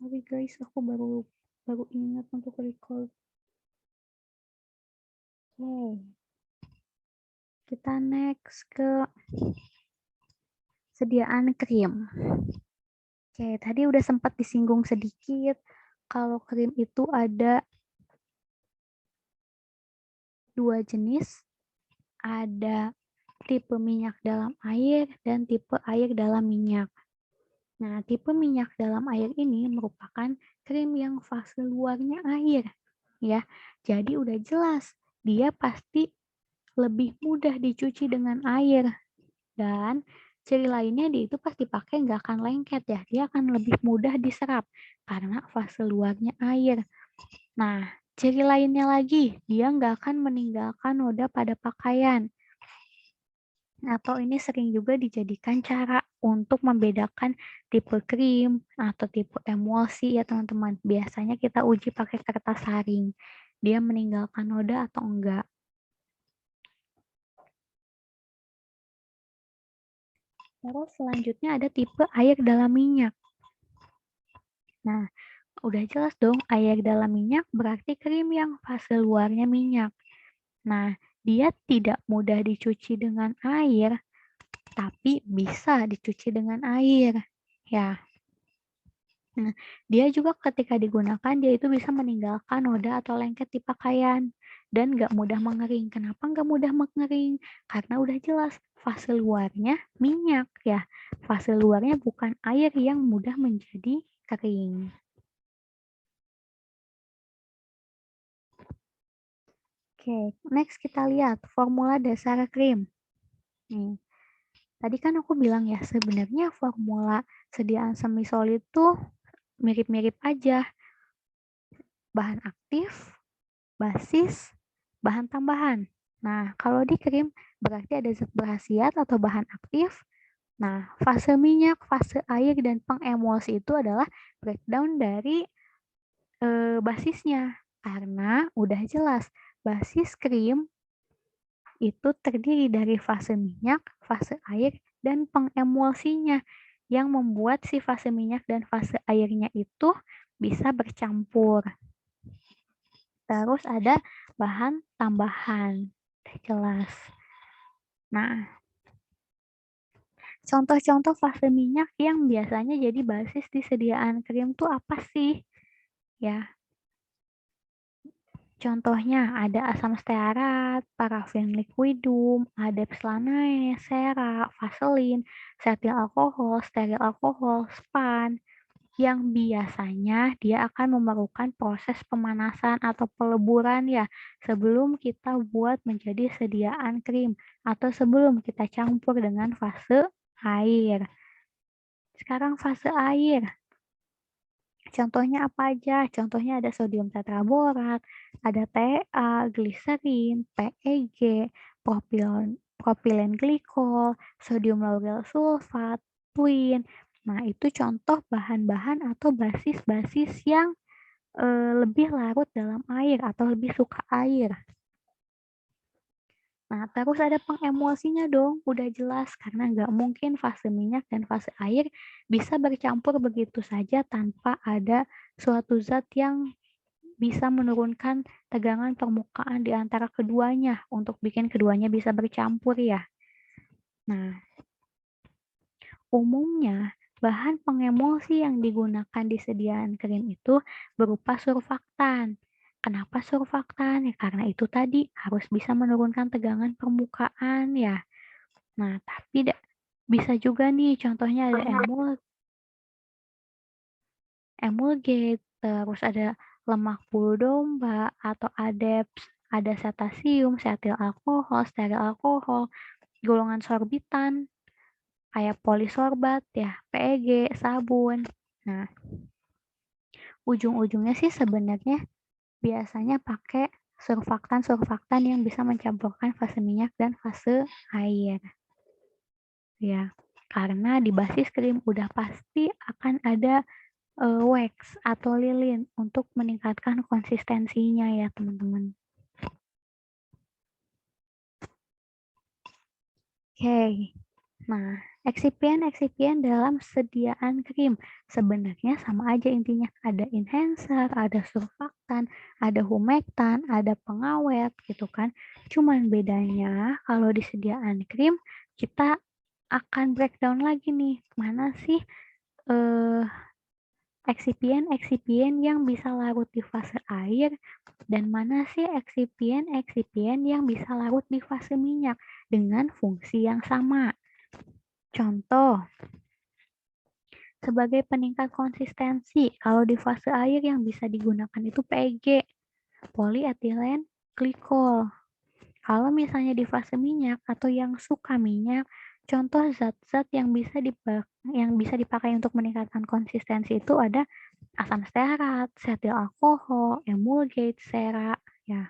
Sorry guys, aku baru baru ingat untuk record. Oke, kita next ke sediaan krim. Oke, tadi udah sempat disinggung sedikit kalau krim itu ada dua jenis, ada tipe minyak dalam air dan tipe air dalam minyak. Nah, tipe minyak dalam air ini merupakan krim yang fase luarnya air, ya. Jadi udah jelas, dia pasti lebih mudah dicuci dengan air. Dan ciri lainnya dia itu pas dipakai nggak akan lengket ya, dia akan lebih mudah diserap karena fase luarnya air. Nah, ciri lainnya lagi, dia nggak akan meninggalkan noda pada pakaian. Atau ini sering juga dijadikan cara untuk membedakan tipe krim atau tipe emulsi ya teman-teman. Biasanya kita uji pakai kertas saring. Dia meninggalkan noda atau enggak. Terus selanjutnya ada tipe air dalam minyak. Nah, udah jelas dong air dalam minyak berarti krim yang fase luarnya minyak. Nah, dia tidak mudah dicuci dengan air, tapi bisa dicuci dengan air. Ya. Nah, dia juga ketika digunakan, dia itu bisa meninggalkan noda atau lengket di pakaian. Dan nggak mudah mengering. Kenapa nggak mudah mengering? Karena udah jelas, fase luarnya minyak ya. Fase luarnya bukan air yang mudah menjadi kering. Oke, next kita lihat formula dasar krim. Nih, tadi kan aku bilang ya, sebenarnya formula sediaan semi solid tuh mirip-mirip aja. Bahan aktif, basis, bahan tambahan. Nah, kalau di krim berarti ada zat berkhasiat atau bahan aktif. Nah, fase minyak, fase air, dan pengemulsi itu adalah breakdown dari basisnya. Karena udah jelas, basis krim itu terdiri dari fase minyak, fase air, dan pengemulsinya yang membuat si fase minyak dan fase airnya itu bisa bercampur. Terus ada bahan tambahan. Udah jelas. Nah, contoh-contoh fase minyak yang biasanya jadi basis di sediaan krim tuh apa sih? Ya, contohnya ada asam stearat, parafin liquidum, adepslanae, sera, vaselin, setil alkohol, steril alkohol, span, yang biasanya dia akan memerlukan proses pemanasan atau peleburan ya sebelum kita buat menjadi sediaan krim atau sebelum kita campur dengan fase air. Sekarang fase air. Contohnya apa aja? Contohnya ada sodium tetraborat, ada TA, gliserin, PEG, propilen glikol, sodium lauryl sulfat, twin. Nah, itu contoh bahan-bahan atau basis-basis yang lebih larut dalam air atau lebih suka air. Nah, terus ada pengemulsinya dong, udah jelas karena nggak mungkin fase minyak dan fase air bisa bercampur begitu saja tanpa ada suatu zat yang bisa menurunkan tegangan permukaan di antara keduanya untuk bikin keduanya bisa bercampur ya. Nah, umumnya bahan pengemulsi yang digunakan di sediaan krim itu berupa surfaktan. Kenapa surfaktan? Ya karena itu tadi harus bisa menurunkan tegangan permukaan ya. Nah, tapi bisa juga nih contohnya ada emulgate, terus ada lemak bulu domba atau adepts, ada cetasium, setil alkohol, steril alkohol, golongan sorbitan kayak polisorbat ya, PEG, sabun. Nah, ujung-ujungnya sih sebenarnya biasanya pakai surfaktan-surfaktan yang bisa mencampurkan fase minyak dan fase air. Ya, karena di basis krim udah pasti akan ada wax atau lilin untuk meningkatkan konsistensinya ya teman-teman. Oke, nah Eksipien dalam sediaan krim. Sebenarnya sama aja intinya. Ada enhancer, ada surfaktan, ada humektan, ada pengawet gitu kan. Cuman bedanya kalau di sediaan krim kita akan breakdown lagi nih. Mana sih eh, eksipien yang bisa larut di fase air dan mana sih eksipien yang bisa larut di fase minyak dengan fungsi yang sama. Contoh, sebagai peningkat konsistensi, kalau di fase air yang bisa digunakan itu PEG, polyethylene glycol. Kalau misalnya di fase minyak atau yang suka minyak, contoh zat-zat yang bisa dipakai untuk meningkatkan konsistensi itu ada asam stearat, setil alkohol, emulgate, sera, ya,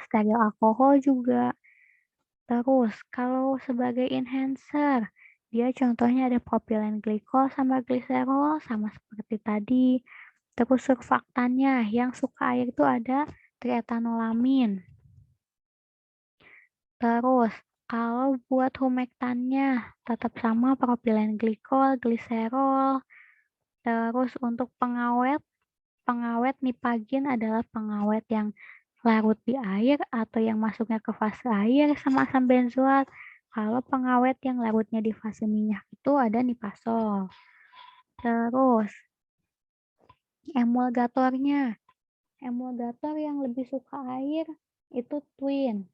steril alkohol juga. Terus, kalau sebagai enhancer, dia contohnya ada propilen glikol sama gliserol, sama seperti tadi. Terus surfaktannya, yang suka air itu ada triethanolamin. Terus, kalau buat humektannya, tetap sama propilen glikol, gliserol. Terus untuk pengawet nipagin adalah pengawet yang larut di air atau yang masuknya ke fase air sama asam benzoat. Kalau pengawet yang larutnya di fase minyak itu ada nipasol. Terus emulgatornya. Emulgator yang lebih suka air itu twin.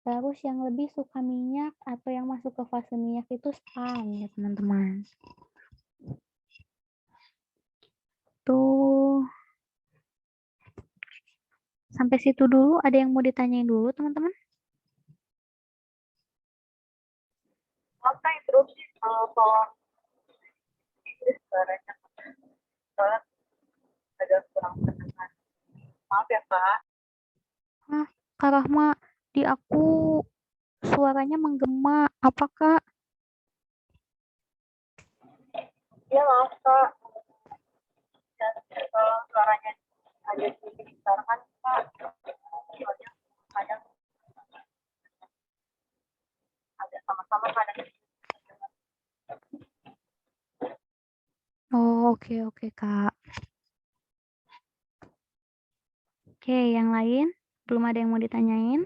Terus yang lebih suka minyak atau yang masuk ke fase minyak itu span ya teman-teman. Tuh. Sampai situ dulu, ada yang mau ditanyain dulu teman-teman? Apa interupsi soal Inggris suaranya soalnya ada kurang pendengar. Maaf ya Kak. Kak Rahma, di aku suaranya menggema. Apa Kak? Iya maaf Kak. Dan kalau suaranya ada di sekitar kan Kak, soalnya kadang ada sama-sama kadang. Oh, oke Kak. Oke, yang lain? Belum ada yang mau ditanyain?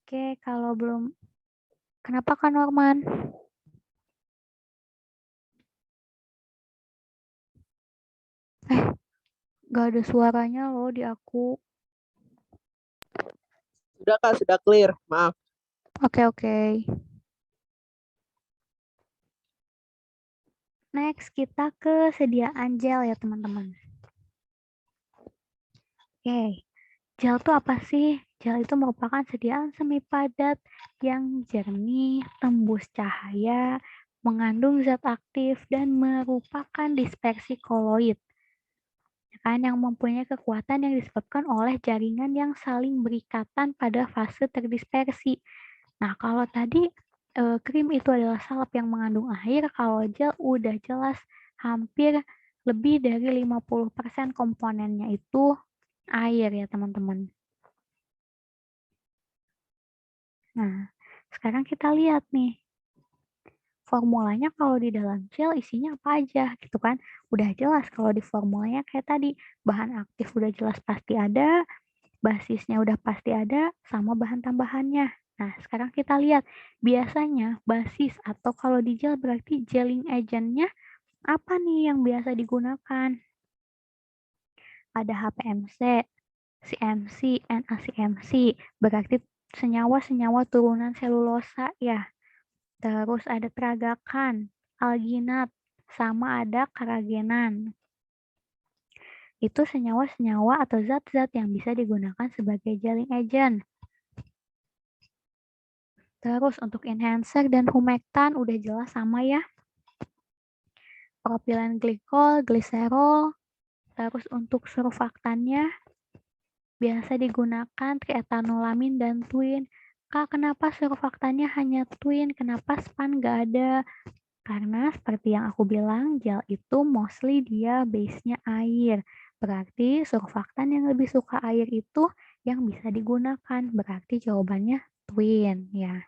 Oke, kalau belum, kenapa Kak Norman? Gak ada suaranya loh di aku. Sudah Kak, sudah clear. Maaf. Oke. Next, kita ke sediaan gel ya teman-teman. Oke, gel itu apa sih? Gel itu merupakan sediaan semi padat yang jernih, tembus cahaya, mengandung zat aktif, dan merupakan dispersi koloid. Kan, yang mempunyai kekuatan yang disebabkan oleh jaringan yang saling berikatan pada fase terdispersi. Nah, kalau tadi krim itu adalah salep yang mengandung air, kalau gel udah jelas hampir lebih dari 50% komponennya itu air ya teman-teman. Nah, sekarang kita lihat nih. Formulanya kalau di dalam gel isinya apa aja gitu kan. Udah jelas kalau di formulanya kayak tadi. Bahan aktif udah jelas pasti ada, basisnya udah pasti ada, sama bahan tambahannya. Nah, sekarang kita lihat. Biasanya basis atau kalau di gel berarti gelling agent-nya apa nih yang biasa digunakan? Ada HPMC, CMC, NaCMC. Berarti senyawa-senyawa turunan selulosa ya. Terus ada peragakan, alginat, sama ada karagenan. Itu senyawa-senyawa atau zat-zat yang bisa digunakan sebagai gelling agent. Terus untuk enhancer dan humektan udah jelas sama ya. Propilen glikol, gliserol. Terus untuk surfaktannya biasa digunakan triethanolamin dan twin. Kak, kenapa surfaktannya hanya twin? Kenapa span nggak ada? Karena seperti yang aku bilang, gel itu mostly dia base-nya air. Berarti surfaktan yang lebih suka air itu yang bisa digunakan. Berarti jawabannya twin ya.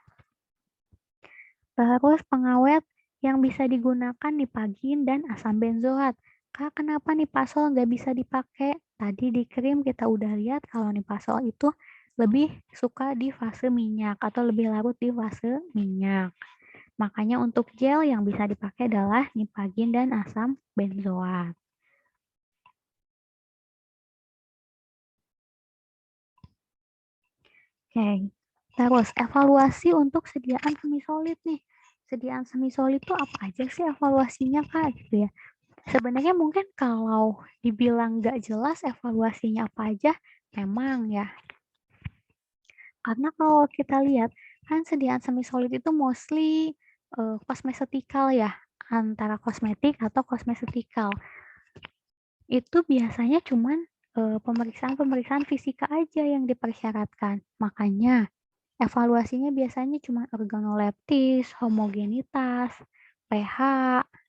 Terus pengawet yang bisa digunakan nipagin dan asam benzoat. Kak, kenapa nipasol nggak bisa dipakai? Tadi di krim kita udah lihat kalau nipasol itu lebih suka di fase minyak atau lebih larut di fase minyak. Makanya untuk gel yang bisa dipakai adalah nipagin dan asam benzoat. Oke, terus evaluasi untuk sediaan semi-solid nih. Sediaan semi-solid itu apa aja sih evaluasinya, Kak? Gitu ya. Sebenarnya mungkin kalau dibilang nggak jelas evaluasinya apa aja, memang ya. Karena kalau kita lihat, kan sediaan semi-solid itu mostly kosmetikal ya, antara kosmetik atau kosmetikal. Itu biasanya cuman pemeriksaan-pemeriksaan fisika aja yang dipersyaratkan. Makanya evaluasinya biasanya cuma organoleptis, homogenitas, pH,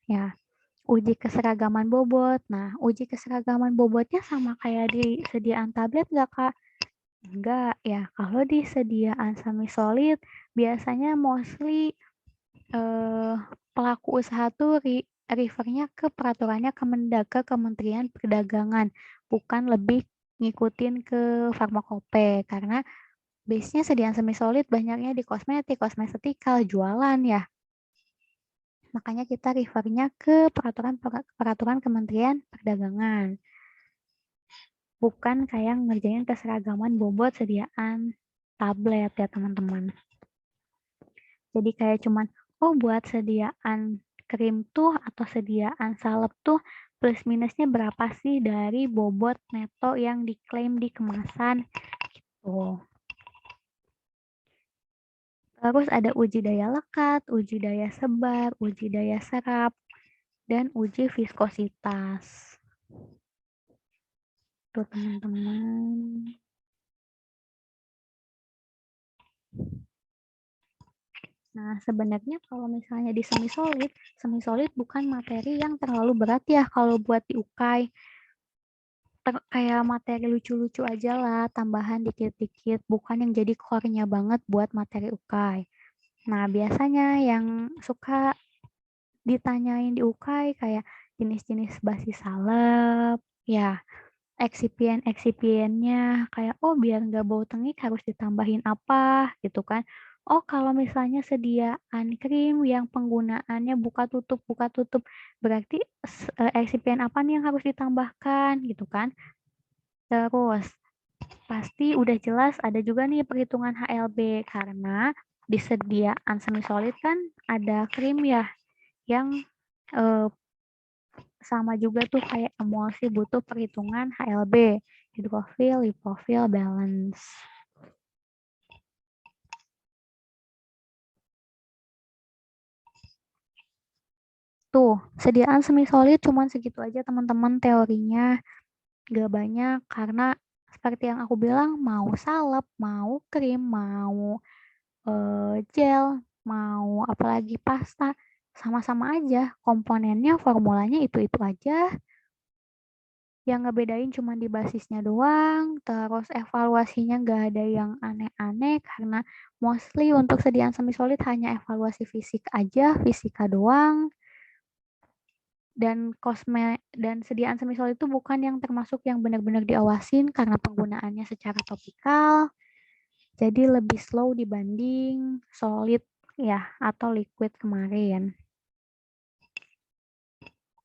ya, uji keseragaman bobot. Nah, uji keseragaman bobotnya sama kayak di sediaan tablet nggak, Kak? Enggak, ya. Kalau di sediaan semi-solid, biasanya mostly pelaku usaha tuh refernya ke peraturannya Kemendag, ke Kementerian Perdagangan, bukan lebih ngikutin ke farmakope, karena base-nya sediaan semi-solid banyaknya di kosmetik, kosmetikal, jualan ya. Makanya kita refernya ke peraturan Kementerian Perdagangan. Bukan kayak ngerjain keseragaman bobot sediaan tablet ya teman-teman. Jadi kayak cuman, oh buat sediaan krim tuh atau sediaan salep tuh plus minusnya berapa sih dari bobot neto yang diklaim di kemasan gitu. Terus ada uji daya lekat, uji daya sebar, uji daya serap, dan uji viskositas. Tuh teman-teman. Nah, sebenarnya kalau misalnya di semi-solid bukan materi yang terlalu berat ya kalau buat di UKAI. Kayak materi lucu-lucu aja lah, tambahan dikit-dikit, bukan yang jadi core-nya banget buat materi UKAI. Nah, biasanya yang suka ditanyain di UKAI kayak jenis-jenis basis salep, ya, eksipiennya kayak oh biar nggak bau tengik harus ditambahin apa gitu kan. Oh kalau misalnya sediaan krim yang penggunaannya buka tutup berarti eksipien apa nih yang harus ditambahkan gitu kan. Terus pasti udah jelas ada juga nih perhitungan HLB karena di sediaan semi-solid kan ada krim ya yang eh, sama juga tuh kayak emulsi butuh perhitungan HLB, hidrofil, lipofil, balance. Tuh, sediaan semi-solid cuman segitu aja teman-teman teorinya. Gak banyak karena seperti yang aku bilang mau salep, mau krim, mau gel, mau apalagi pasta, sama-sama aja. Komponennya, formulanya itu-itu aja. Yang ngebedain cuma di basisnya doang, terus evaluasinya nggak ada yang aneh-aneh karena mostly untuk sediaan semi-solid hanya evaluasi fisik aja, fisika doang. Dan sediaan semi-solid itu bukan yang termasuk yang benar-benar diawasin karena penggunaannya secara topikal. Jadi lebih slow dibanding solid ya atau liquid kemarin.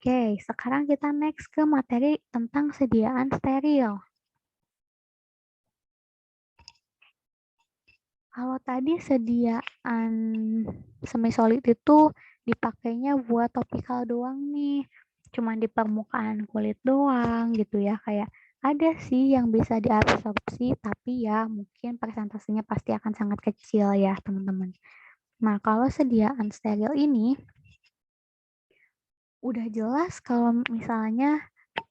Oke, sekarang kita next ke materi tentang sediaan steril. Kalau tadi sediaan semi-solid itu dipakainya buat topikal doang nih. Cuman di permukaan kulit doang gitu ya. Kayak ada sih yang bisa diabsorpsi, tapi ya mungkin persentasenya pasti akan sangat kecil ya teman-teman. Nah, kalau sediaan steril ini udah jelas kalau misalnya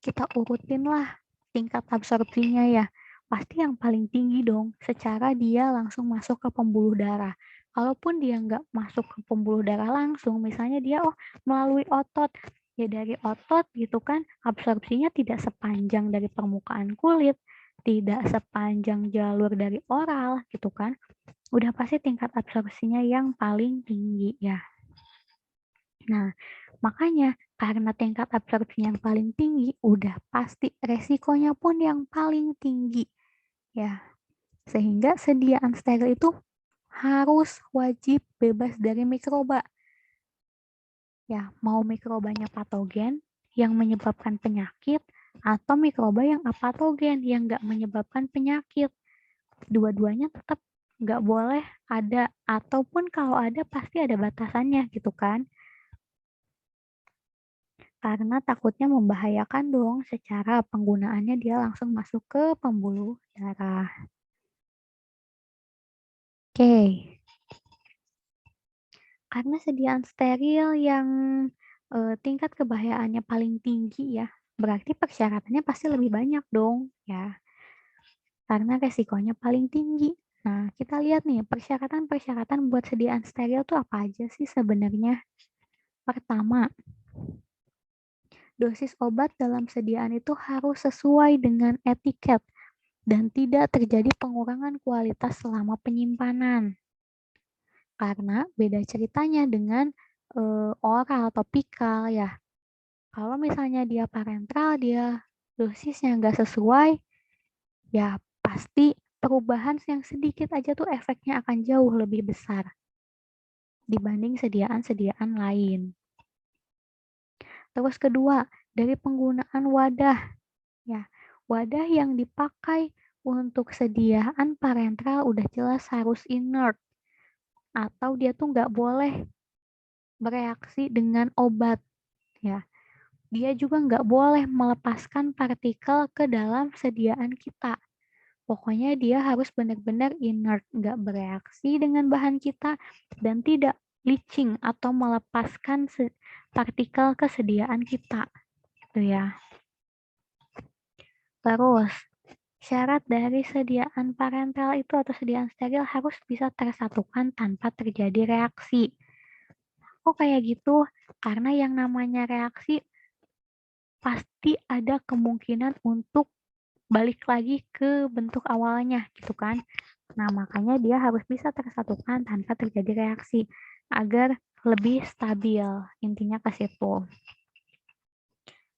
kita urutin lah tingkat absorpsinya ya. Pasti yang paling tinggi dong secara dia langsung masuk ke pembuluh darah. Kalaupun dia nggak masuk ke pembuluh darah langsung, misalnya dia melalui otot, ya dari otot gitu kan absorpsinya tidak sepanjang dari permukaan kulit. tidak sepanjang jalur dari oral gitu kan, udah pasti tingkat absorpsinya yang paling tinggi ya. Nah, makanya karena tingkat absorpsinya yang paling tinggi, udah pasti resikonya pun yang paling tinggi ya. Sehingga sediaan steril itu harus wajib bebas dari mikroba. Ya, mau mikrobanya patogen yang menyebabkan penyakit atau mikroba yang apatogen yang nggak menyebabkan penyakit. Dua-duanya tetap nggak boleh ada, ataupun kalau ada pasti ada batasannya gitu kan. Karena takutnya membahayakan dong secara penggunaannya dia langsung masuk ke pembuluh darah. Oke. Karena sediaan steril yang tingkat kebahayaannya paling tinggi ya, berarti persyaratannya pasti lebih banyak dong ya. Karena resikonya paling tinggi. Nah, kita lihat nih persyaratan-persyaratan buat sediaan steril tuh apa aja sih sebenarnya. Pertama, dosis obat dalam sediaan itu harus sesuai dengan etiket dan tidak terjadi pengurangan kualitas selama penyimpanan. Karena beda ceritanya dengan oral topikal ya. Kalau misalnya dia parenteral, dia dosisnya nggak sesuai, ya pasti perubahan yang sedikit aja tuh efeknya akan jauh lebih besar dibanding sediaan-sediaan lain. Terus kedua, dari penggunaan wadah. Ya, wadah yang dipakai untuk sediaan parenteral udah jelas harus inert. Atau dia tuh nggak boleh bereaksi dengan obat. Ya, dia juga nggak boleh melepaskan partikel ke dalam sediaan kita. Pokoknya dia harus benar-benar inert, nggak bereaksi dengan bahan kita, dan tidak leaching atau melepaskan partikel ke sediaan kita. Gitu ya. Terus, syarat dari sediaan parenteral itu atau sediaan steril harus bisa tersatukan tanpa terjadi reaksi. Kok kayak gitu? Karena yang namanya reaksi pasti ada kemungkinan untuk balik lagi ke bentuk awalnya gitu kan. Nah, makanya dia harus bisa tersatukan tanpa terjadi reaksi agar lebih stabil. Intinya ke situ.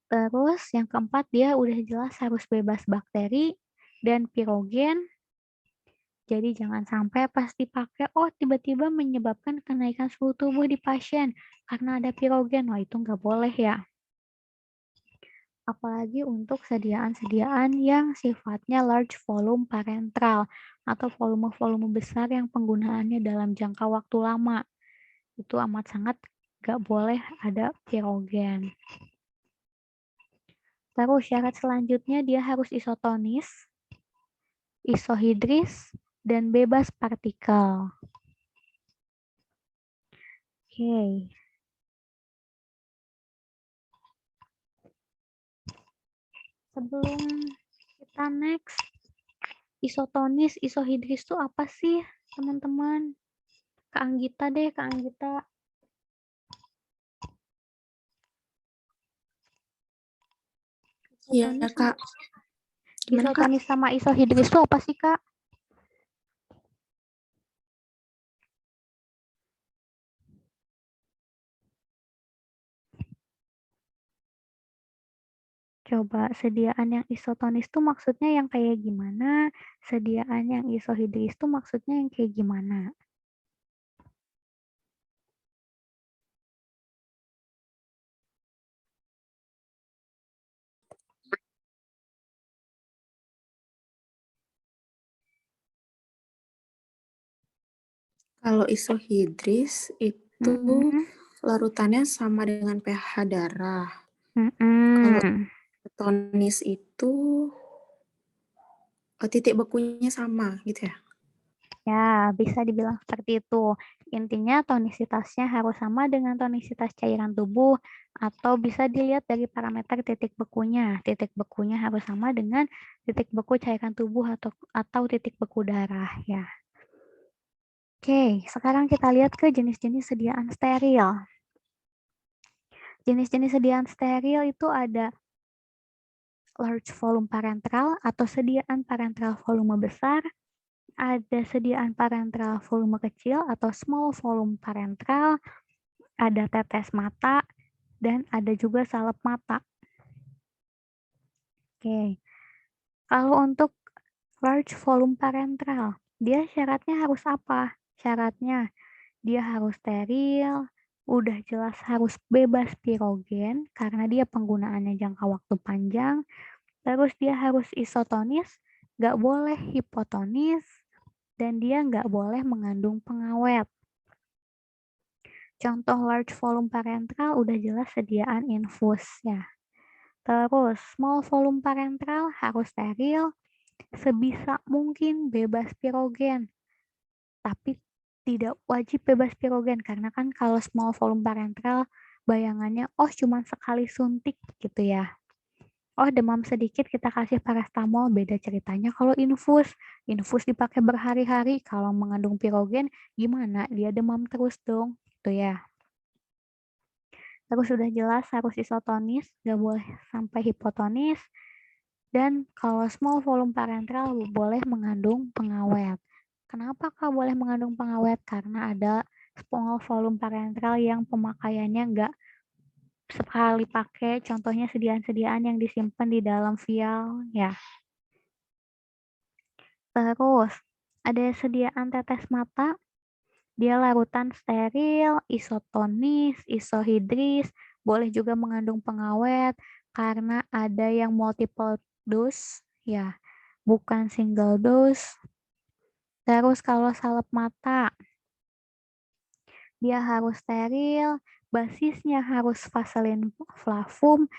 Terus yang keempat dia udah jelas harus bebas bakteri dan pirogen. Jadi jangan sampai pas dipakai, oh tiba-tiba menyebabkan kenaikan suhu tubuh di pasien karena ada pirogen. Wah itu nggak boleh ya. Apalagi untuk sediaan-sediaan yang sifatnya large volume parenteral atau volume-volume besar yang penggunaannya dalam jangka waktu lama. Itu amat sangat nggak boleh ada pirogen. Terus syarat selanjutnya dia harus isotonis, isohidris, dan bebas partikel. Oke. Sebelum kita next, isotonis, isohidris itu apa sih, teman-teman? Kak Anggita deh, Kak Anggita. Iya, Kak. Gimana, Kak? Isotonis sama isohidris itu apa sih, Kak? Coba sediaan yang isotonis itu maksudnya yang kayak gimana? Sediaan yang isohidris itu maksudnya yang kayak gimana? Kalau isohidris itu larutannya sama dengan pH darah. Kalau isotonis itu titik bekunya sama gitu ya? Ya, bisa dibilang seperti itu. Intinya tonisitasnya harus sama dengan tonisitas cairan tubuh atau bisa dilihat dari parameter titik bekunya. Titik bekunya harus sama dengan titik beku cairan tubuh atau titik beku darah ya. Oke, sekarang kita lihat ke jenis-jenis sediaan steril. Jenis-jenis sediaan steril itu ada large volume parenteral atau sediaan parenteral volume besar, ada sediaan parenteral volume kecil atau small volume parenteral, ada tetes mata, dan ada juga salep mata. Oke, kalau untuk large volume parenteral, dia syaratnya harus apa? Syaratnya dia harus steril, udah jelas harus bebas pirogen karena dia penggunaannya jangka waktu panjang, terus dia harus isotonis, nggak boleh hipotonis, dan dia nggak boleh mengandung pengawet. Contoh large volume parenteral udah jelas sediaan infus ya. Terus small volume parenteral harus steril, sebisa mungkin bebas pirogen. Tapi tidak wajib bebas pirogen karena kan kalau small volume parenteral bayangannya cuma sekali suntik gitu ya. Demam sedikit kita kasih paracetamol, beda ceritanya kalau infus. Infus dipakai berhari-hari, kalau mengandung pirogen gimana? Dia demam terus dong, gitu ya. Terus sudah jelas harus isotonis, nggak boleh sampai hipotonis. Dan kalau small volume parenteral boleh mengandung pengawet. Kenapa Kak boleh mengandung pengawet? Karena ada small volume parenteral yang pemakaiannya nggak sekali pakai, contohnya sediaan-sediaan yang disimpan di dalam vial ya. Terus ada sediaan tetes mata, dia larutan steril, isotonis, isohidris, boleh juga mengandung pengawet karena ada yang multiple dose ya, bukan single dose. Terus kalau salep mata, dia harus steril, basisnya harus vaselin flavum.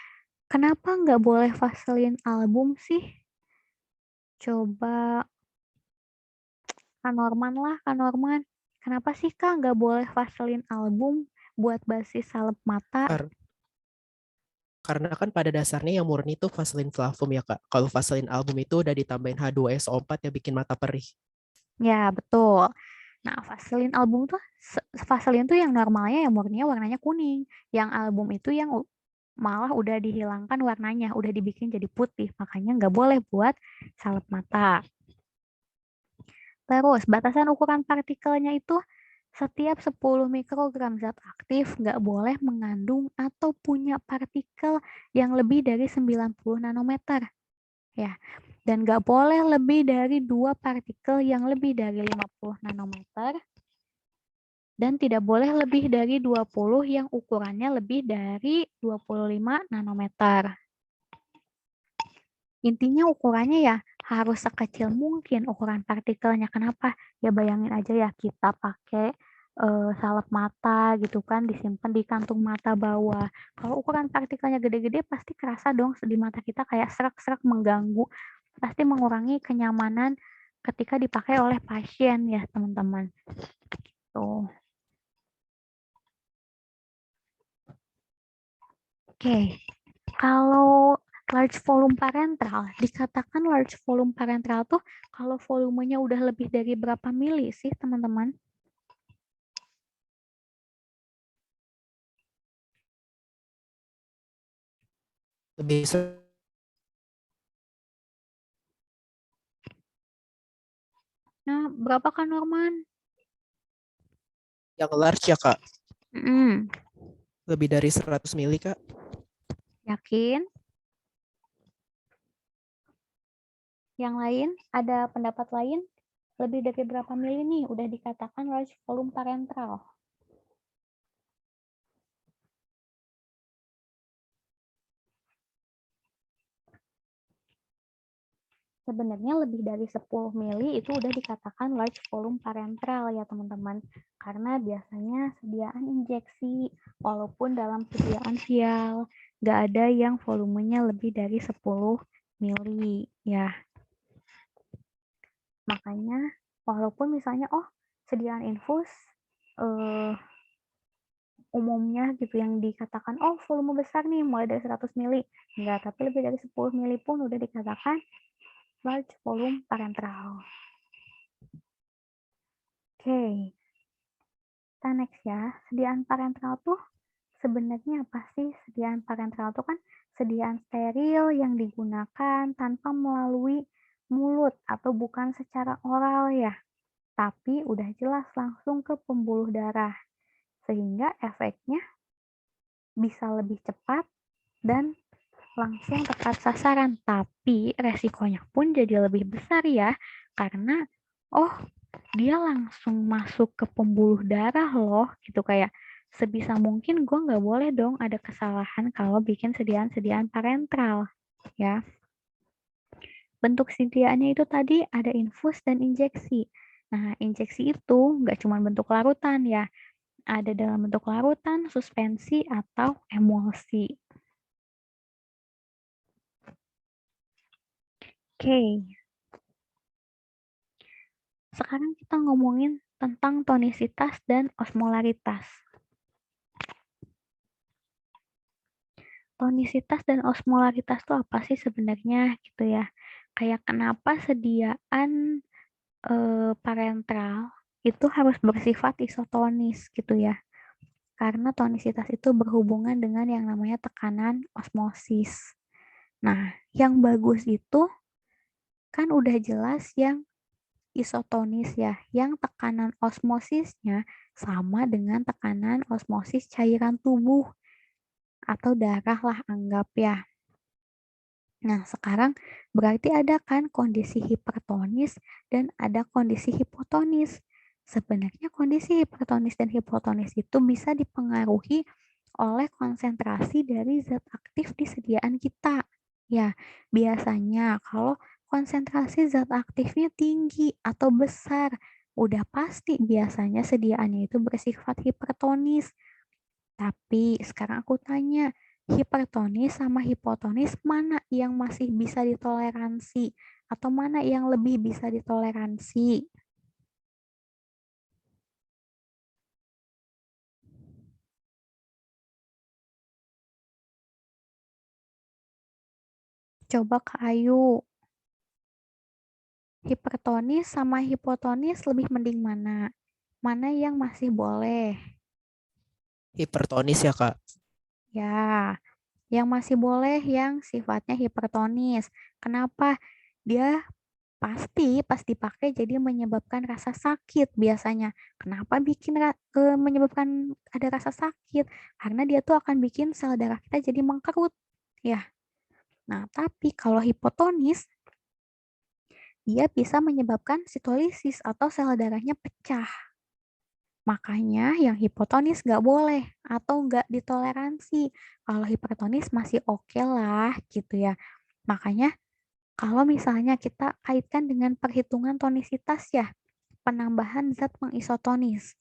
Kenapa nggak boleh vaselin album sih? Coba Kak Norman lah, Kak Norman. Kenapa sih Kak nggak boleh vaselin album buat basis salep mata? Karena kan pada dasarnya yang murni itu Vaseline Flavum ya Kak. Kalau Vaseline album itu udah ditambahin H2SO4 yang bikin mata perih. Ya, betul. Nah, vaselin album tuh, vaselin tuh yang normalnya yang murninya warnanya kuning. Yang album itu yang malah udah dihilangkan warnanya, udah dibikin jadi putih. Makanya nggak boleh buat salep mata. Terus, batasan ukuran partikelnya itu setiap 10 mikrogram zat aktif nggak boleh mengandung atau punya partikel yang lebih dari 90 nanometer. Ya, dan nggak boleh lebih dari 2 partikel yang lebih dari 50 nanometer. Dan tidak boleh lebih dari 20 yang ukurannya lebih dari 25 nanometer. Intinya ukurannya ya harus sekecil mungkin ukuran partikelnya. Kenapa? Ya bayangin aja ya kita pakai salep mata gitu kan disimpan di kantung mata bawah. Kalau ukuran partikelnya gede-gede pasti kerasa dong di mata kita kayak serak-serak mengganggu. Pasti mengurangi kenyamanan ketika dipakai oleh pasien ya teman-teman. Tuh. Oke. Kalau large volume parenteral, dikatakan large volume parenteral tuh kalau volumenya udah lebih dari berapa mili sih teman-teman? Lebih Nah, berapa kan Norman? yang large ya Kak. Mm, Lebih dari 100 mili Kak. yakin? Yang lain? Ada pendapat lain? Lebih dari berapa mili nih udah dikatakan large volume parenteral? Sebenarnya lebih dari 10 mili itu udah dikatakan large volume parenteral ya teman-teman. Karena biasanya sediaan injeksi, walaupun dalam sediaan vial, nggak ada yang volumenya lebih dari 10 mili ya. Makanya walaupun misalnya sediaan infus umumnya gitu yang dikatakan volume besar nih mulai dari 100 mili. Enggak, tapi lebih dari 10 mili pun udah dikatakan large volume parenteral. Oke, kita next ya. Sediaan parenteral tuh sebenarnya apa sih sediaan parenteral itu kan sediaan steril yang digunakan tanpa melalui mulut atau bukan secara oral ya, tapi udah jelas langsung ke pembuluh darah, sehingga efeknya bisa lebih cepat dan langsung tepat sasaran. Tapi resikonya pun jadi lebih besar ya, karena dia langsung masuk ke pembuluh darah loh, gitu kayak sebisa mungkin gue nggak boleh dong ada kesalahan kalau bikin sediaan-sediaan parenteral ya. Bentuk sediaannya itu tadi ada infus dan injeksi. Nah, injeksi itu nggak cuma bentuk larutan ya, ada dalam bentuk larutan, suspensi, atau emulsi. Oke, sekarang kita ngomongin tentang tonisitas dan osmolaritas. Tonisitas dan osmolaritas itu apa sih sebenarnya gitu ya? Kayak kenapa sediaan parenteral itu harus bersifat isotonis gitu ya? Karena tonisitas itu berhubungan dengan yang namanya tekanan osmosis. Nah, yang bagus itu kan udah jelas yang isotonis ya, yang tekanan osmosisnya sama dengan tekanan osmosis cairan tubuh atau darah lah anggap ya. Nah, sekarang berarti ada kan kondisi hipertonis dan ada kondisi hipotonis. Sebenarnya kondisi hipertonis dan hipotonis itu bisa dipengaruhi oleh konsentrasi dari zat aktif di sediaan kita. Ya, biasanya kalau konsentrasi zat aktifnya tinggi atau besar, udah pasti biasanya sediaannya itu bersifat hipertonis. Tapi sekarang aku tanya, hipertonis sama hipotonis mana yang masih bisa ditoleransi atau mana yang lebih bisa ditoleransi? Coba Kak Ayu. Hipertonis sama hipotonis lebih mending mana? Mana yang masih boleh? Hipertonis ya, Kak. Ya, yang masih boleh yang sifatnya hipertonis. Kenapa? Dia pasti pas dipakai jadi menyebabkan rasa sakit biasanya. Kenapa menyebabkan ada rasa sakit? Karena dia tuh akan bikin sel darah kita jadi mengkerut, ya. Nah, tapi kalau hipotonis, dia bisa menyebabkan sitolisis atau sel darahnya pecah. Makanya yang hipotonis nggak boleh atau nggak ditoleransi. Kalau hipertonis masih oke lah gitu ya. Makanya kalau misalnya kita kaitkan dengan perhitungan tonisitas ya, penambahan zat pengisotonis.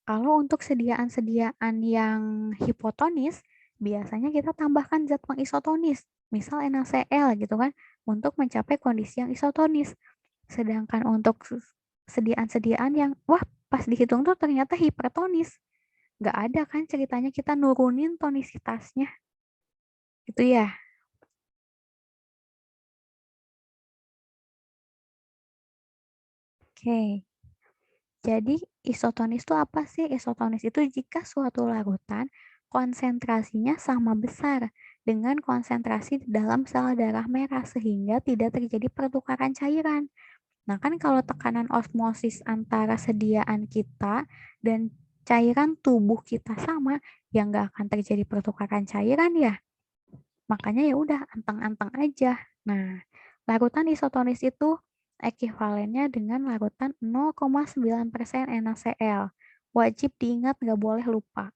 Kalau untuk sediaan-sediaan yang hipotonis, biasanya kita tambahkan zat pengisotonis, misal NaCl gitu kan, untuk mencapai kondisi yang isotonis. Sedangkan untuk sediaan-sediaan yang, wah pas dihitung tuh ternyata hipertonis. Nggak ada kan ceritanya kita nurunin tonisitasnya. Gitu ya. Oke. Jadi isotonis itu apa sih? Isotonis itu jika suatu larutan konsentrasinya sama besar dengan konsentrasi di dalam sel darah merah sehingga tidak terjadi pertukaran cairan. Nah kan kalau tekanan osmosis antara sediaan kita dan cairan tubuh kita sama, ya nggak akan terjadi pertukaran cairan ya. Makanya ya udah anteng-anteng aja. Nah, larutan isotonis itu ekuivalennya dengan larutan 0,9% NaCl. Wajib diingat, nggak boleh lupa.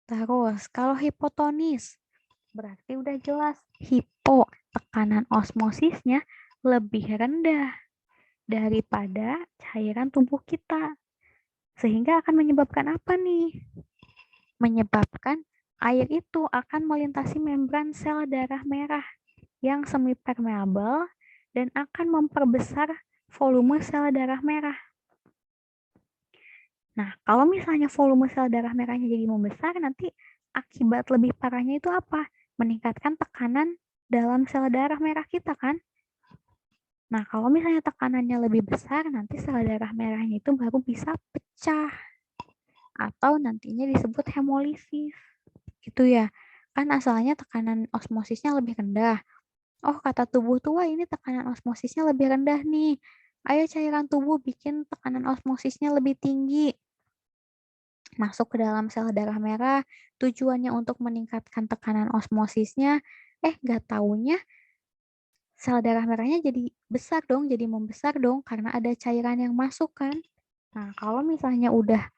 Terus, kalau hipotonis, berarti udah jelas. Hipo, tekanan osmosisnya lebih rendah daripada cairan tubuh kita. Sehingga akan menyebabkan apa nih? Menyebabkan air itu akan melintasi membran sel darah merah yang semi permeabel dan akan memperbesar volume sel darah merah. Nah, kalau misalnya volume sel darah merahnya jadi membesar, nanti akibat lebih parahnya itu apa? Meningkatkan tekanan dalam sel darah merah kita kan? Nah, kalau misalnya tekanannya lebih besar, nanti sel darah merahnya itu baru bisa pecah. atau nantinya disebut hemolisis. Gitu ya. Kan asalnya tekanan osmosisnya lebih rendah. Oh, kata tubuh tuh, wah ini tekanan osmosisnya lebih rendah nih. Ayo cairan tubuh bikin tekanan osmosisnya lebih tinggi. Masuk ke dalam sel darah merah, tujuannya untuk meningkatkan tekanan osmosisnya. Nggak taunya sel darah merahnya jadi besar dong, jadi membesar dong, karena ada cairan yang masuk kan. Nah, kalau misalnya udah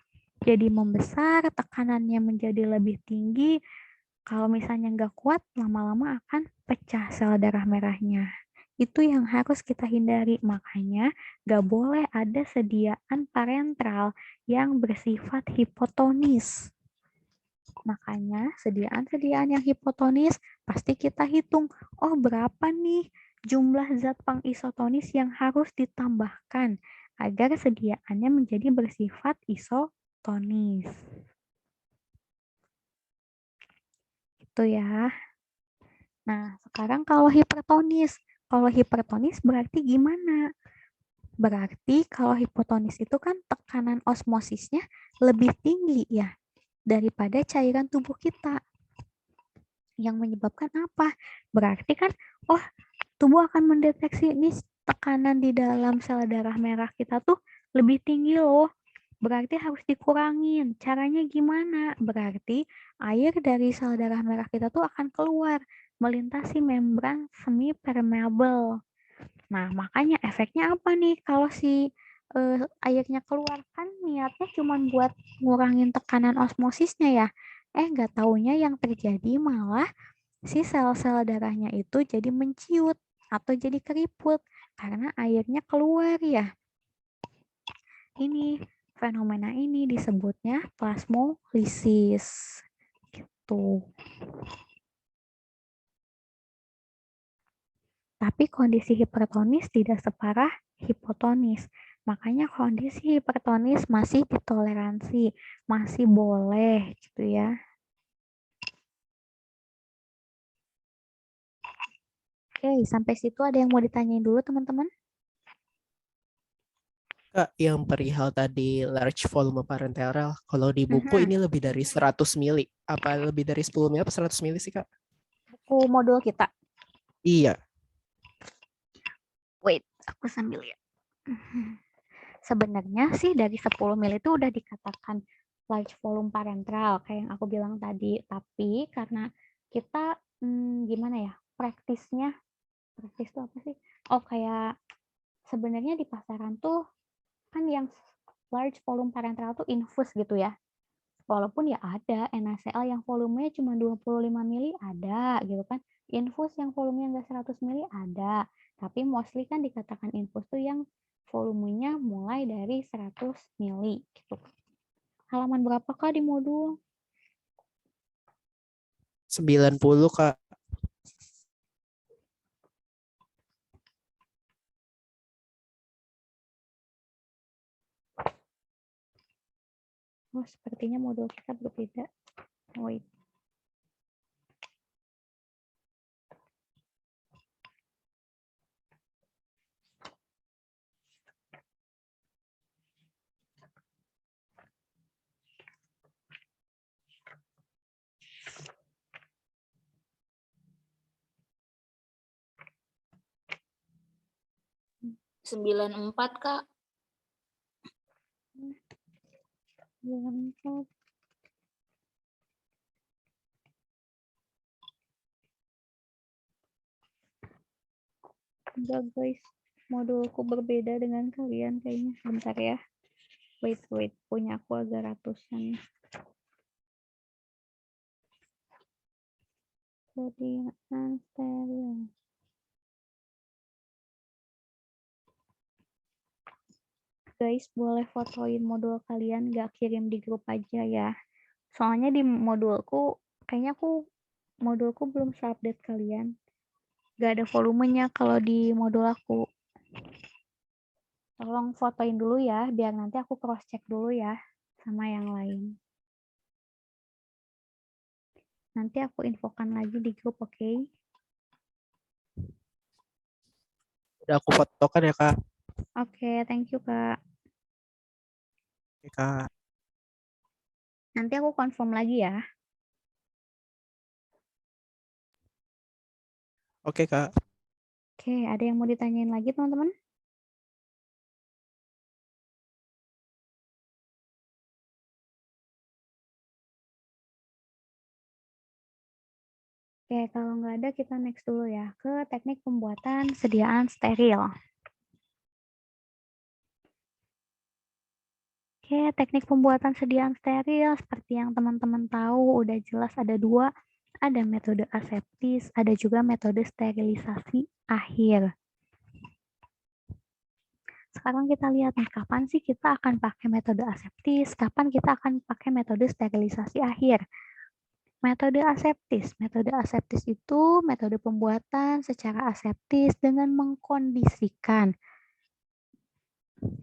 jadi membesar, tekanannya menjadi lebih tinggi, kalau misalnya nggak kuat, lama-lama akan pecah sel darah merahnya. Itu yang harus kita hindari. Makanya nggak boleh ada sediaan parentral yang bersifat hipotonis. Makanya sediaan-sediaan yang hipotonis pasti kita hitung. Oh, berapa nih jumlah zat pengisotonis yang harus ditambahkan agar sediaannya menjadi bersifat isotonis. Itu ya. Nah, sekarang kalau hipertonis. Kalau hipertonis berarti gimana? Berarti kalau hipotonis itu kan tekanan osmosisnya lebih tinggi ya daripada cairan tubuh kita. Yang menyebabkan apa? Berarti kan, oh, tubuh akan mendeteksi ini tekanan di dalam sel darah merah kita tuh lebih tinggi loh. Berarti harus dikurangin. Caranya gimana? Berarti air dari sel darah merah kita tuh akan keluar melintasi membran semi permeable. Nah, makanya efeknya apa nih kalau si airnya keluar? Kan niatnya cuma buat ngurangin tekanan osmosisnya ya. Nggak taunya yang terjadi malah si sel-sel darahnya itu jadi menciut atau jadi keriput karena airnya keluar ya. Ini fenomena ini disebutnya plasmolisis. Gitu. Tapi kondisi hipertonis tidak separah hipotonis. Makanya kondisi hipertonis masih ditoleransi, masih boleh gitu ya. Oke, sampai situ ada yang mau ditanyain dulu teman-teman? Kak, yang perihal tadi large volume parenteral, kalau di buku ini lebih dari 100 mili. Apa lebih dari 10 mili apa 100 mili sih, Kak? Buku modul kita. Iya. Wait, aku sambil lihat. Sebenarnya sih dari 10 mil itu udah dikatakan large volume parenteral kayak yang aku bilang tadi. Tapi karena kita gimana ya, praktis itu apa sih? Oh, kayak sebenarnya di pasaran tuh kan yang large volume parenteral tuh infus gitu ya. Walaupun ya ada NaCl yang volumenya cuma 25 mili ada gitu kan. Infus yang volumenya enggak 100 mili ada. Tapi mostly kan dikatakan infus tuh yang volumenya mulai dari 100 mili gitu. Halaman berapa Kak di modul? 90, Kak. Oh, sepertinya modul kita berbeda. Wait. Sembilan empat Kak. Enggak guys, modulku berbeda dengan kalian kayaknya. Bentar ya. Wait, punya aku agak ratusan. Sediaan steril. Guys, boleh fotoin modul kalian, gak kirim di grup aja ya. Soalnya di modulku, kayaknya modulku belum update kalian. Gak ada volumenya kalau di modul aku. Tolong fotoin dulu ya, biar nanti aku cross check dulu ya sama yang lain. Nanti aku infokan lagi di grup, oke? Udah aku fotokan ya, Kak. Oke, thank you Kak. Oke, Kak. Nanti aku confirm lagi ya. Oke, Kak. Oke, ada yang mau ditanyain lagi teman-teman? Oke, kalau nggak ada kita next dulu ya ke teknik pembuatan sediaan steril. Oke, teknik pembuatan sediaan steril seperti yang teman-teman tahu udah jelas ada dua. Ada metode aseptis, ada juga metode sterilisasi akhir. Sekarang kita lihat nih, kapan sih kita akan pakai metode aseptis, kapan kita akan pakai metode sterilisasi akhir. Metode aseptis itu metode pembuatan secara aseptis dengan mengkondisikan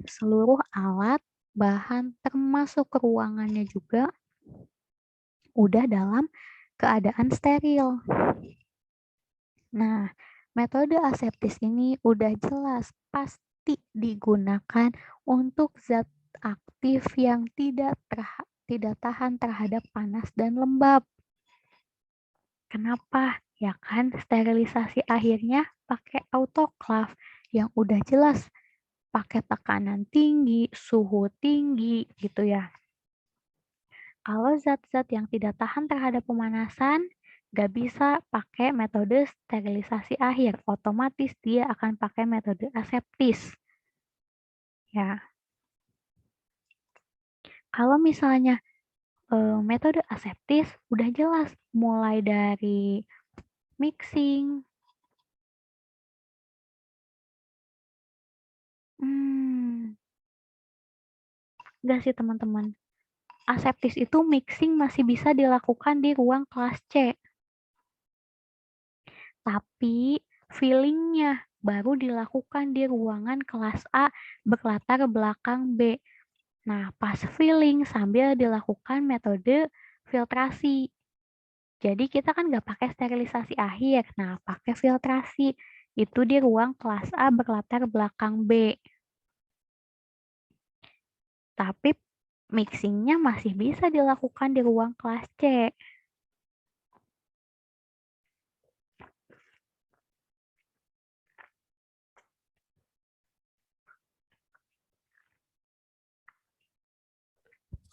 seluruh alat, bahan, termasuk ruangannya juga udah dalam keadaan steril. Nah, metode aseptis ini udah jelas pasti digunakan untuk zat aktif yang tidak tahan terhadap panas dan lembab. Kenapa? Ya kan, sterilisasi akhirnya pakai autoclave yang udah jelas pakai tekanan tinggi, suhu tinggi gitu ya. Kalau zat-zat yang tidak tahan terhadap pemanasan, nggak bisa pakai metode sterilisasi akhir. Otomatis dia akan pakai metode aseptis. Ya. Kalau misalnya metode aseptis, udah jelas mulai dari mixing, enggak sih teman-teman. Aseptis itu mixing masih bisa dilakukan di ruang kelas C. Tapi fillingnya baru dilakukan di ruangan kelas A berlatar belakang B. Nah, pas filling sambil dilakukan metode filtrasi. Jadi kita kan nggak pakai sterilisasi akhir. Nah, pakai filtrasi. Itu di ruang kelas A berlatar belakang B. Tapi mixingnya masih bisa dilakukan di ruang kelas C.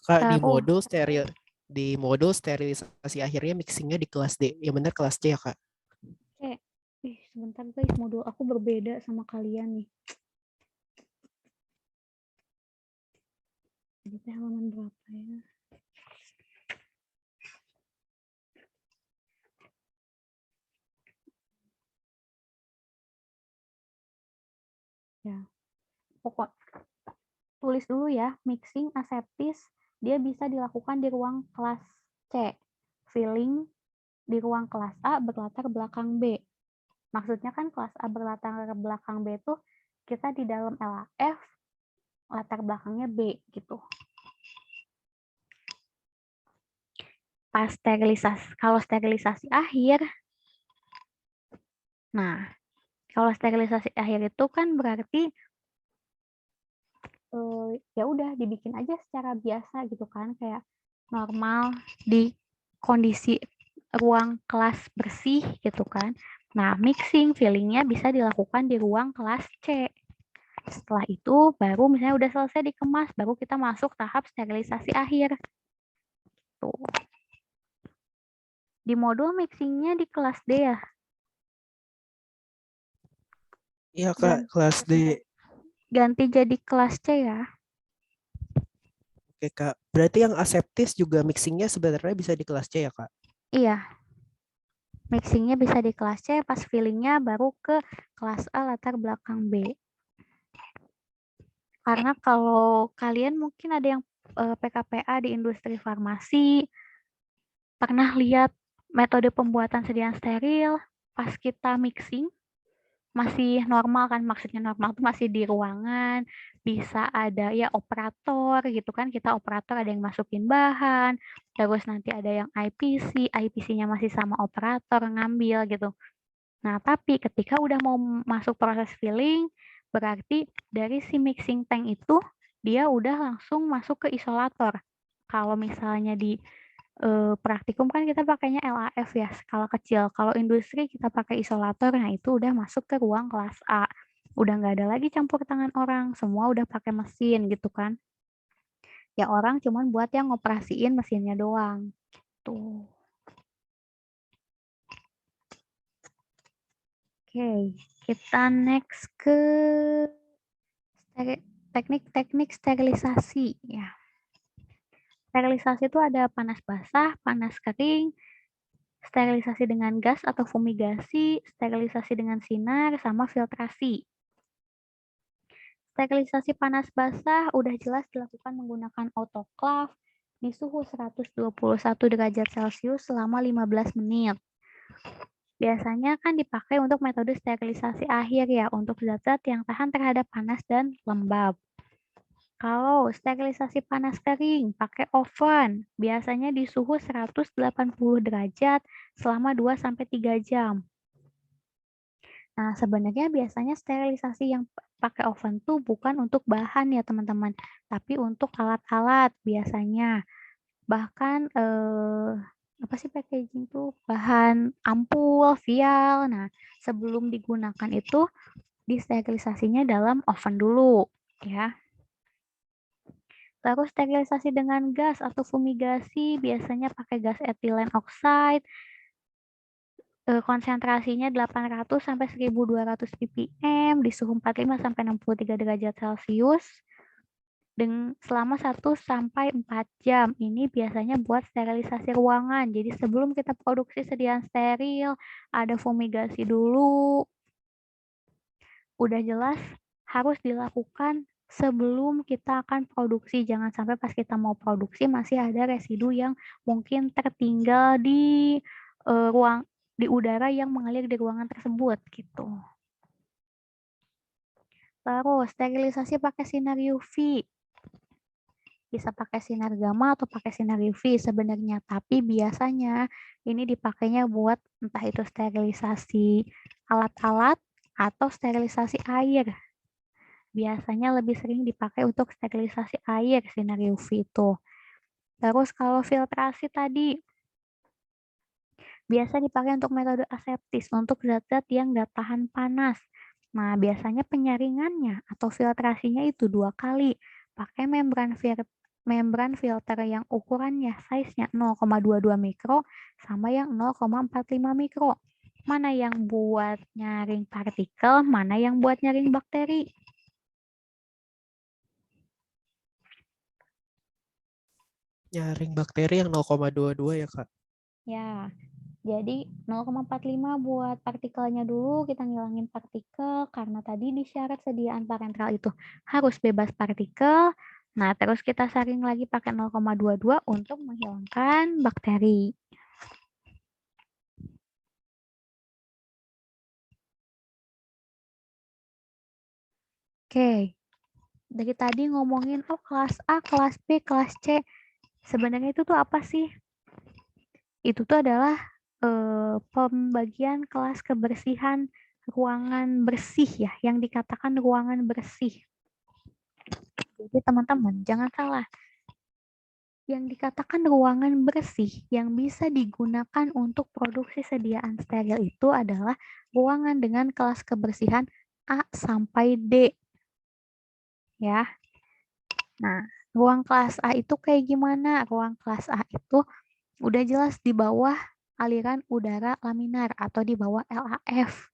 Kak, di modul sterilisasi akhirnya mixingnya di kelas D. Ya benar kelas D ya, Kak? Sebentar guys, modul aku berbeda sama kalian nih. Jadi halaman berapa ya? Ya, pokok tulis dulu ya, mixing aseptis dia bisa dilakukan di ruang kelas C, filling di ruang kelas A berlatar belakang B. Maksudnya kan kelas A berlatar belakang B itu kita di dalam LAF latar belakangnya B gitu. Pas sterilisasi, kalau sterilisasi akhir, nah kalau sterilisasi akhir itu kan berarti ya udah dibikin aja secara biasa gitu kan, kayak normal di kondisi ruang kelas bersih gitu kan. Nah, mixing fillingnya bisa dilakukan di ruang kelas C. Setelah itu baru misalnya udah selesai dikemas, baru kita masuk tahap sterilisasi akhir. Tuh. Di modul mixingnya di kelas D ya? Iya, Kak, kelas D. Ganti jadi kelas C ya? Oke, Kak. Berarti yang aseptis juga mixingnya sebenarnya bisa di kelas C ya, Kak? Iya. Mixingnya bisa di kelas C, pas fillingnya baru ke kelas A latar belakang B. Karena kalau kalian mungkin ada yang PKPA di industri farmasi, pernah lihat metode pembuatan sediaan steril, pas kita mixing, masih normal kan, maksudnya normal itu masih di ruangan, bisa ada ya operator gitu kan, kita operator ada yang masukin bahan, terus nanti ada yang IPC-nya masih sama operator ngambil gitu. Nah, tapi ketika udah mau masuk proses filling, berarti dari si mixing tank itu dia udah langsung masuk ke isolator. Kalau misalnya di praktikum kan kita pakainya LAF ya, skala kecil. Kalau industri kita pakai isolator, nah itu udah masuk ke ruang kelas A. Udah nggak ada lagi campur tangan orang, semua udah pakai mesin gitu kan. Ya orang cuman buat yang ngoperasiin mesinnya doang. Tuh. Oke, kita next ke teknik-teknik sterilisasi ya. Sterilisasi itu ada panas basah, panas kering, sterilisasi dengan gas atau fumigasi, sterilisasi dengan sinar, sama filtrasi. Sterilisasi panas basah udah jelas dilakukan menggunakan autoclave di suhu 121 derajat Celcius selama 15 menit. Biasanya kan dipakai untuk metode sterilisasi akhir ya, untuk zat-zat yang tahan terhadap panas dan lembab. Kalau sterilisasi panas kering, pakai oven, biasanya di suhu 180 derajat selama 2-3 jam. Nah, sebenarnya biasanya sterilisasi yang pakai oven tuh bukan untuk bahan ya teman-teman, tapi untuk alat-alat biasanya. Bahkan apa sih packaging tuh? Bahan ampul, vial. Nah, sebelum digunakan itu disterilisasinya dalam oven dulu ya. Terus sterilisasi dengan gas atau fumigasi biasanya pakai gas ethylene oxide. Konsentrasinya 800 sampai 1200 ppm di suhu 45 sampai 63 derajat Celcius selama 1 sampai 4 jam. Ini biasanya buat sterilisasi ruangan. Jadi sebelum kita produksi sediaan steril, ada fumigasi dulu. Udah jelas harus dilakukan sebelum kita akan produksi. Jangan sampai pas kita mau produksi masih ada residu yang mungkin tertinggal di udara yang mengalir di ruangan tersebut gitu. Terus sterilisasi pakai sinar UV. Bisa pakai sinar gamma atau pakai sinar UV sebenarnya, tapi biasanya ini dipakainya buat entah itu sterilisasi alat-alat atau sterilisasi air. Biasanya lebih sering dipakai untuk sterilisasi air sinar UV itu. Terus kalau filtrasi tadi biasa dipakai untuk metode aseptis untuk zat-zat yang nggak tahan panas. Nah, biasanya penyaringannya atau filtrasinya itu 2 kali. Pakai membran filter yang ukurannya size-nya 0,22 mikro sama yang 0,45 mikro. Mana yang buat nyaring partikel, mana yang buat nyaring bakteri. Nyaring bakteri yang 0,22 ya, Kak? Ya, jadi 0,45 buat partikelnya dulu, kita ngilangin partikel karena tadi di syarat sediaan parenteral itu harus bebas partikel. Nah, terus kita saring lagi pakai 0,22 untuk menghilangkan bakteri. Oke, dari tadi ngomongin kelas A, kelas B, kelas C. Sebenarnya itu tuh apa sih? Itu tuh adalah pembagian kelas kebersihan ruangan bersih ya, yang dikatakan ruangan bersih. Jadi teman-teman jangan salah. Yang dikatakan ruangan bersih yang bisa digunakan untuk produksi sediaan steril itu adalah ruangan dengan kelas kebersihan A sampai D. Ya. Nah, ruang kelas A itu kayak gimana? Ruang kelas A itu udah jelas di bawah aliran udara laminar atau di bawah LAF.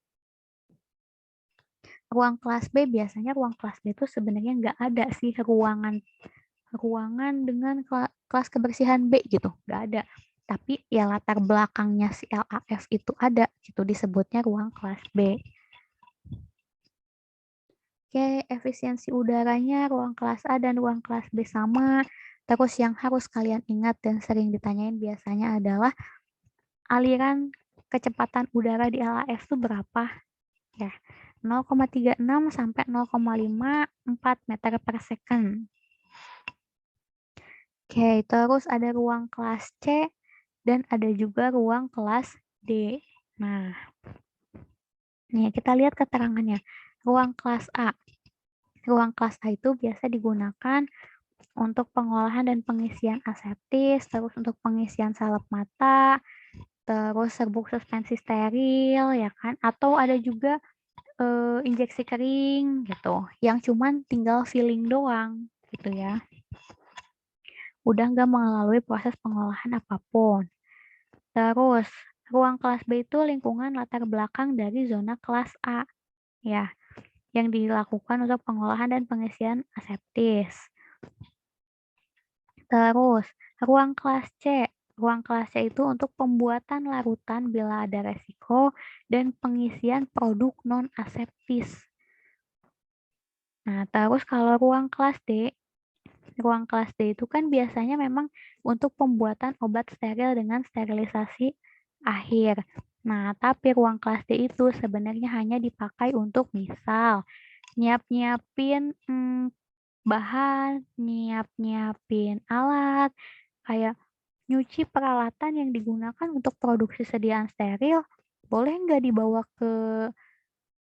Ruang kelas B biasanya ruang kelas B itu sebenarnya nggak ada sih ruangan dengan kelas kebersihan B gitu, nggak ada. Tapi ya latar belakangnya si LAF itu ada, itu disebutnya ruang kelas B. Oke, efisiensi udaranya ruang kelas A dan ruang kelas B sama. Terus yang harus kalian ingat dan sering ditanyain biasanya adalah aliran kecepatan udara di LAF itu berapa? Ya, 0,36 sampai 0,54 meter per second. Oke, terus ada ruang kelas C dan ada juga ruang kelas D. Nah, nih kita lihat keterangannya. Ruang kelas A. Ruang kelas A itu biasa digunakan untuk pengolahan dan pengisian aseptis, terus untuk pengisian salep mata, terus serbuk suspensi steril, ya kan? Atau ada juga injeksi kering gitu, yang cuman tinggal filling doang gitu ya. Udah nggak melalui proses pengolahan apapun. Terus, ruang kelas B itu lingkungan latar belakang dari zona kelas A, ya, yang dilakukan untuk pengolahan dan pengisian aseptis. Terus, ruang kelas C. Ruang kelas C itu untuk pembuatan larutan bila ada resiko dan pengisian produk non-aseptis. Nah, terus kalau ruang kelas D itu kan biasanya memang untuk pembuatan obat steril dengan sterilisasi akhir. Nah, tapi ruang kelas D itu sebenarnya hanya dipakai untuk misal nyiapin bahan, nyiapin alat, kayak nyuci peralatan yang digunakan untuk produksi sediaan steril, boleh nggak dibawa ke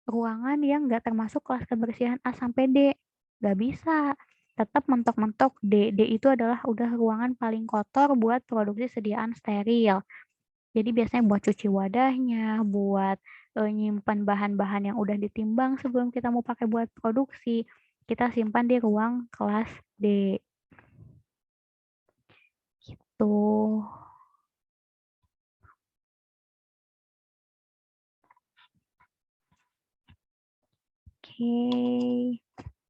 ruangan yang nggak termasuk kelas kebersihan A sampai D? Nggak bisa. Tetap mentok-mentok D. D itu adalah udah ruangan paling kotor buat produksi sediaan steril. Jadi biasanya buat cuci wadahnya, buat nyimpan bahan-bahan yang udah ditimbang sebelum kita mau pakai buat produksi, kita simpan di ruang kelas D. Gitu. Oke.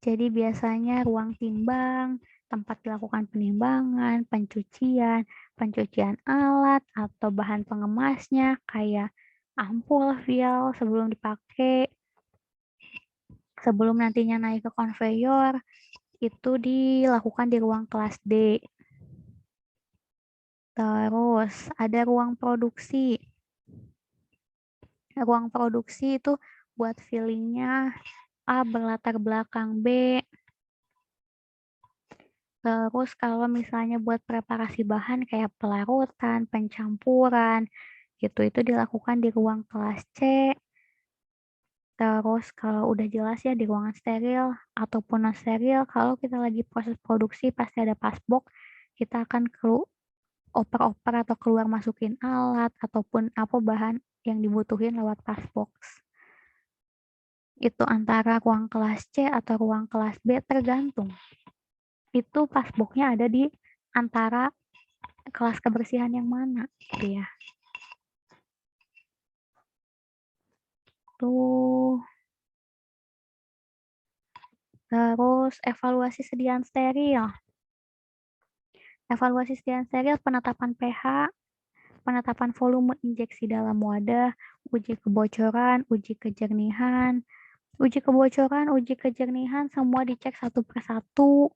Jadi biasanya ruang timbang, tempat dilakukan penimbangan, pencucian alat atau bahan pengemasnya kayak ampul, vial sebelum dipakai, sebelum nantinya naik ke konveyor, itu dilakukan di ruang kelas D. Terus ada ruang produksi. Ruang produksi itu buat fillingnya A berlatar belakang B. Terus kalau misalnya buat preparasi bahan kayak pelarutan, pencampuran, gitu itu dilakukan di ruang kelas C. Terus kalau udah jelas ya di ruangan steril ataupun non steril, kalau kita lagi proses produksi pasti ada passbox, kita akan oper-oper atau keluar masukin alat ataupun apa bahan yang dibutuhin lewat passbox. Itu antara ruang kelas C atau ruang kelas B tergantung. Itu passbox-nya ada di antara kelas kebersihan yang mana gitu ya. Tuh. Terus evaluasi sediaan steril. Evaluasi sediaan steril, penetapan pH, penetapan volume injeksi dalam wadah, uji kebocoran, uji kejernihan. Uji kebocoran, uji kejernihan semua dicek satu persatu.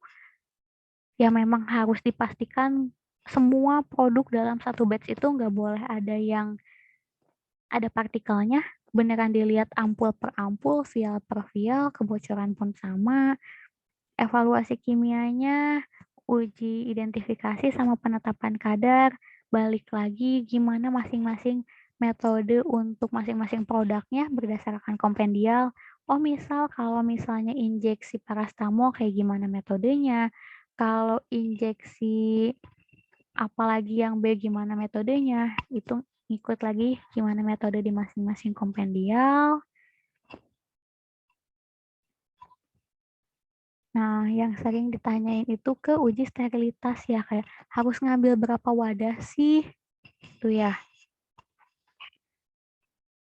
Ya memang harus dipastikan semua produk dalam satu batch itu nggak boleh ada yang ada partikelnya, beneran dilihat ampul per ampul, vial per vial, kebocoran pun sama. Evaluasi kimianya, uji identifikasi sama penetapan kadar, balik lagi gimana masing-masing metode untuk masing-masing produknya berdasarkan kompendial. Oh misal kalau misalnya injeksi parastamol kayak gimana metodenya, kalau injeksi apalagi yang B gimana metodenya, itu ikut lagi gimana metode di masing-masing kompendial. Nah, yang sering ditanyain itu ke uji sterilitas ya, kayak harus ngambil berapa wadah sih? Itu ya.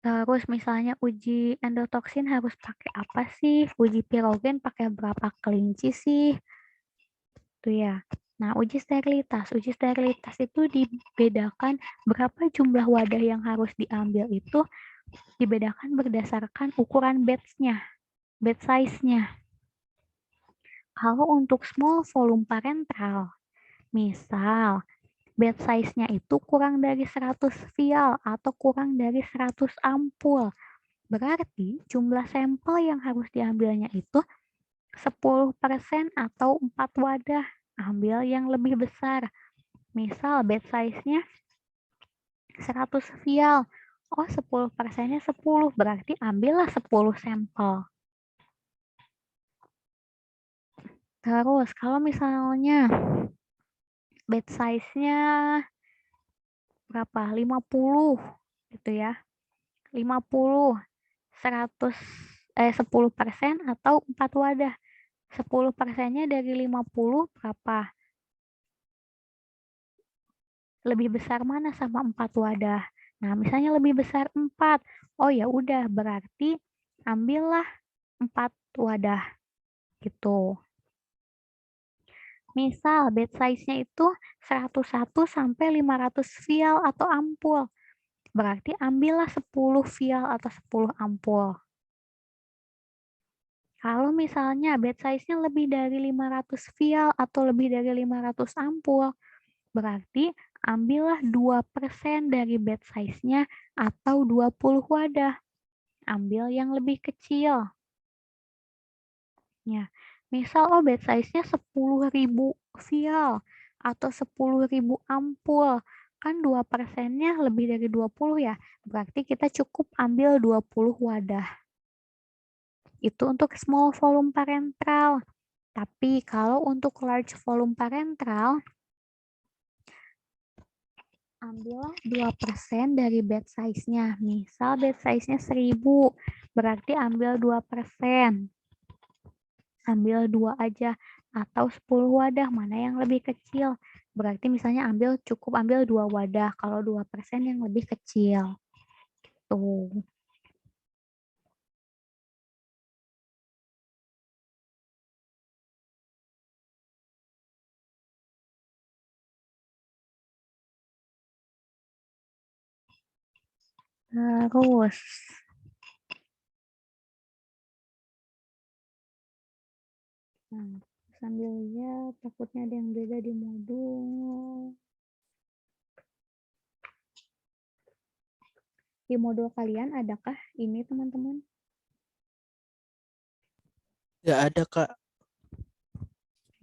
Terus misalnya uji endotoksin harus pakai apa sih? Uji pirogen pakai berapa kelinci sih? Itu ya. Nah, uji sterilitas itu dibedakan berapa jumlah wadah yang harus diambil itu dibedakan berdasarkan ukuran batch-nya, batch size-nya. Kalau untuk small volume parenteral, misal batch size-nya itu kurang dari 100 vial atau kurang dari 100 ampul, berarti jumlah sampel yang harus diambilnya itu 10% atau 4 wadah. Ambil yang lebih besar. Misal batch size-nya 100 vial. Oh, 10%-nya 10, berarti ambillah 10 sampel. Terus kalau misalnya bed size-nya berapa? 50 gitu ya. 50, 100, 10% atau 4 wadah. 10%-nya dari 50 berapa? Lebih besar mana sama 4 wadah? Nah, misalnya lebih besar 4. Oh ya udah, berarti ambillah 4 wadah gitu. Misal bed size-nya itu 101 sampai 500 vial atau ampul. Berarti ambillah 10 vial atau 10 ampul. Kalau misalnya bed size-nya lebih dari 500 vial atau lebih dari 500 ampul, berarti ambillah 2% dari bed size-nya atau 20 wadah. Ambil yang lebih kecil. Ya, misal bed size-nya 10.000 vial atau 10.000 ampul. Kan 2%-nya lebih dari 20 ya. Berarti kita cukup ambil 20 wadah. Itu untuk small volume parenteral. Tapi kalau untuk large volume parenteral, ambillah 2% dari bed size-nya. Misal bed size-nya 1000, berarti ambil 2%. Ambil 2 aja atau 10 wadah, mana yang lebih kecil. Berarti misalnya cukup ambil 2 wadah, kalau 2% yang lebih kecil. Tuh. Terus sambil lihat, takutnya ada yang beda di modul. Di modul kalian adakah ini teman-teman? Nggak ada, Kak.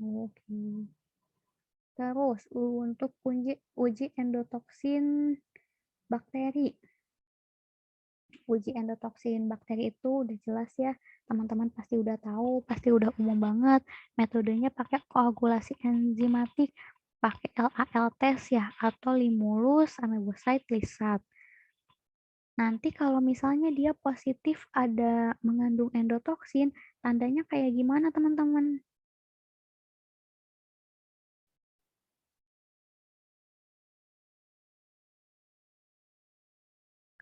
Oke. Terus untuk uji endotoksin bakteri. Uji endotoksin bakteri itu udah jelas ya, teman-teman pasti udah tahu, pasti udah umum banget. Metodenya pakai koagulasi enzimatik, pakai LAL test ya, atau Limulus, amebocyte, lisat. Nanti kalau misalnya dia positif ada mengandung endotoksin, tandanya kayak gimana teman-teman?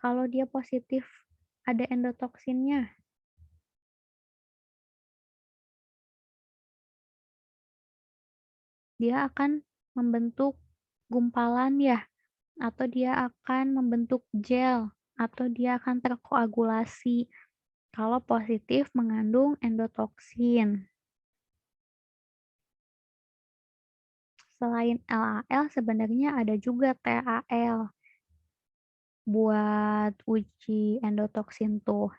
Kalau dia positif ada endotoksinnya, dia akan membentuk gumpalan ya, atau dia akan membentuk gel, atau dia akan terkoagulasi kalau positif mengandung endotoksin. Selain LAL sebenarnya ada juga TAL buat uji endotoksin tuh.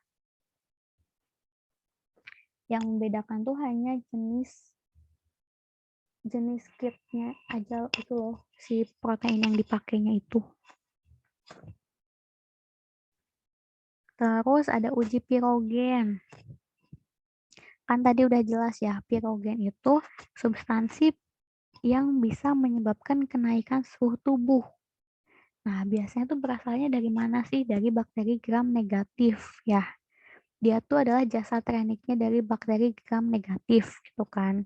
Yang membedakan tuh hanya jenis kitnya aja itu loh, si protein yang dipakainya itu. Terus ada uji pirogen. Kan tadi udah jelas ya, pirogen itu substansi yang bisa menyebabkan kenaikan suhu tubuh. Nah, biasanya tuh berasalnya dari mana sih? Dari bakteri gram negatif ya. Dia tuh adalah jasa treniknya dari bakteri gram negatif gitu kan.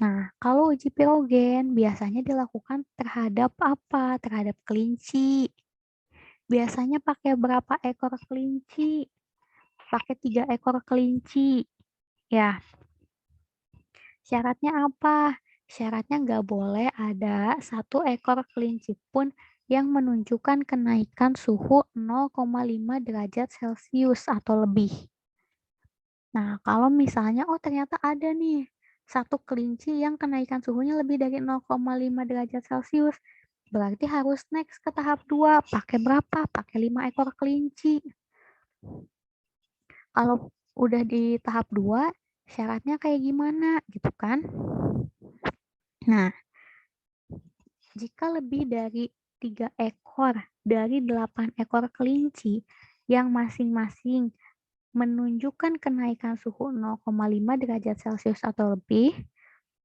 Nah, kalau uji pirogen biasanya dilakukan terhadap apa? Terhadap kelinci. Biasanya pakai berapa ekor kelinci? Pakai 3 ekor kelinci. Ya, syaratnya apa? Syaratnya nggak boleh ada 1 ekor kelinci pun yang menunjukkan kenaikan suhu 0,5 derajat Celcius atau lebih. Nah, kalau misalnya, ternyata ada nih 1 kelinci yang kenaikan suhunya lebih dari 0,5 derajat Celcius, berarti harus next ke tahap 2. Pakai berapa? Pakai 5 ekor kelinci. Kalau udah di tahap 2, syaratnya kayak gimana gitu kan? Nah, jika lebih dari 3 ekor dari 8 ekor kelinci yang masing-masing menunjukkan kenaikan suhu 0,5 derajat Celcius atau lebih,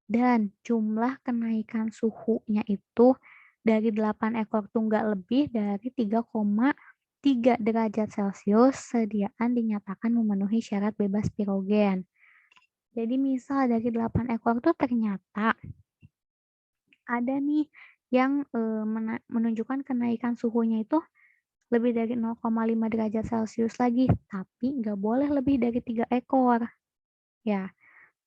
Dan jumlah kenaikan suhunya itu dari 8 ekor tunggal lebih dari 3,3 derajat Celcius sediaan dinyatakan memenuhi syarat bebas pirogen. Jadi misal dari 8 ekor tuh ternyata ada nih yang menunjukkan kenaikan suhunya itu lebih dari 0,5 derajat Celcius lagi, tapi nggak boleh lebih dari 3 ekor. Ya,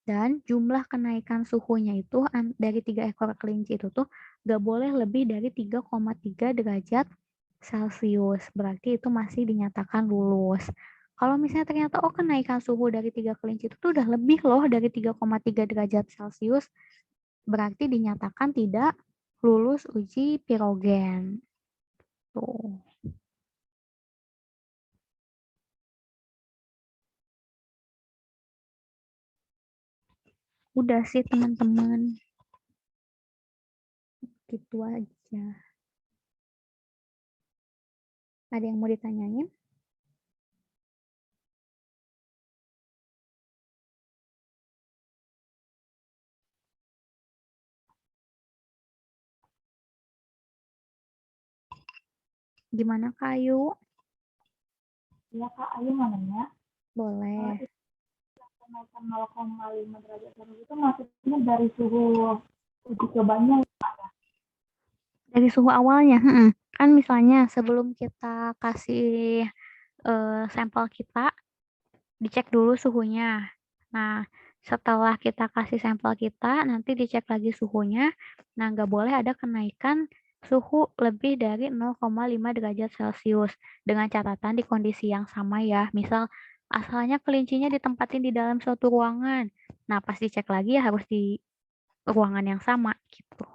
dan jumlah kenaikan suhunya itu dari 3 ekor kelinci itu tuh nggak boleh lebih dari 3,3 derajat Celcius. Berarti itu masih dinyatakan lulus. Kalau misalnya ternyata kenaikan suhu dari 3 kelinci itu tuh udah lebih loh dari 3,3 derajat Celcius, berarti dinyatakan tidak lulus uji pirogen. Tuh. Udah sih teman-teman. Gitu aja. Ada yang mau ditanyain? Gimana Kak Ayu? Iya Kak, Ayu mau nanya. Boleh. Kenaikan 0,5 derajat Celcius itu maksudnya dari suhu uji cobanya. Dari suhu awalnya, kan misalnya sebelum kita kasih sampel kita, dicek dulu suhunya. Nah, setelah kita kasih sampel kita, nanti dicek lagi suhunya. Nah, nggak boleh ada kenaikan suhu lebih dari 0,5 derajat Celcius. Dengan catatan di kondisi yang sama ya. Misal, asalnya kelincinya ditempatin di dalam suatu ruangan. Nah, pas dicek lagi ya harus di ruangan yang sama gitu.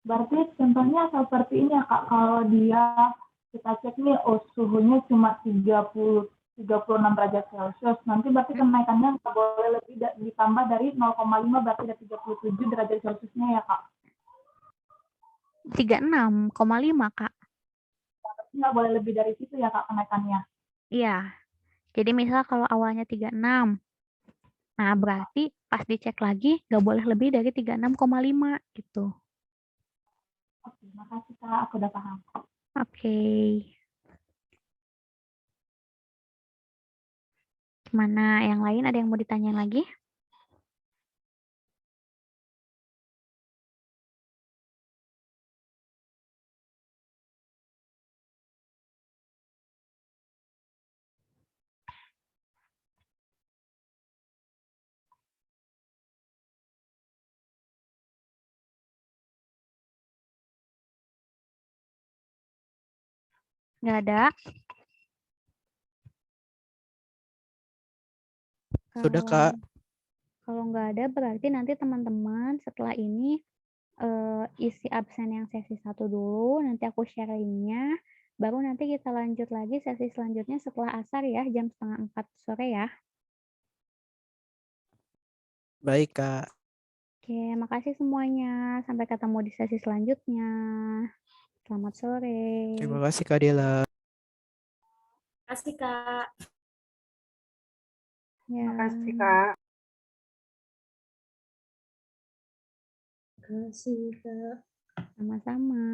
Berarti contohnya seperti ini ya Kak, kalau dia kita cek nih, suhunya cuma 36 derajat Celcius, nanti berarti kenaikannya nggak boleh lebih ditambah dari 0,5, berarti ada 37 derajat Celciusnya ya Kak? 36,5 Kak. Berarti nggak boleh lebih dari situ ya Kak kenaikannya? Iya. Jadi misal kalau awalnya 36, nah berarti pas dicek lagi nggak boleh lebih dari 36,5 gitu. Oke, makasih Kak, aku udah paham. Oke. Gimana yang lain, ada yang mau ditanyain lagi? Nggak ada? Sudah, Kak. Kalau nggak ada berarti nanti teman-teman setelah ini isi absen yang sesi 1 dulu, nanti aku share linknya, baru nanti kita lanjut lagi sesi selanjutnya setelah asar ya, jam 3:30 sore ya. Baik, Kak. Oke, makasih semuanya. Sampai ketemu di sesi selanjutnya. Selamat sore. Terima kasih, Kak Dela. Kasih Kak. Ya, Makasih, Kak. Kasih Kak. sama-sama.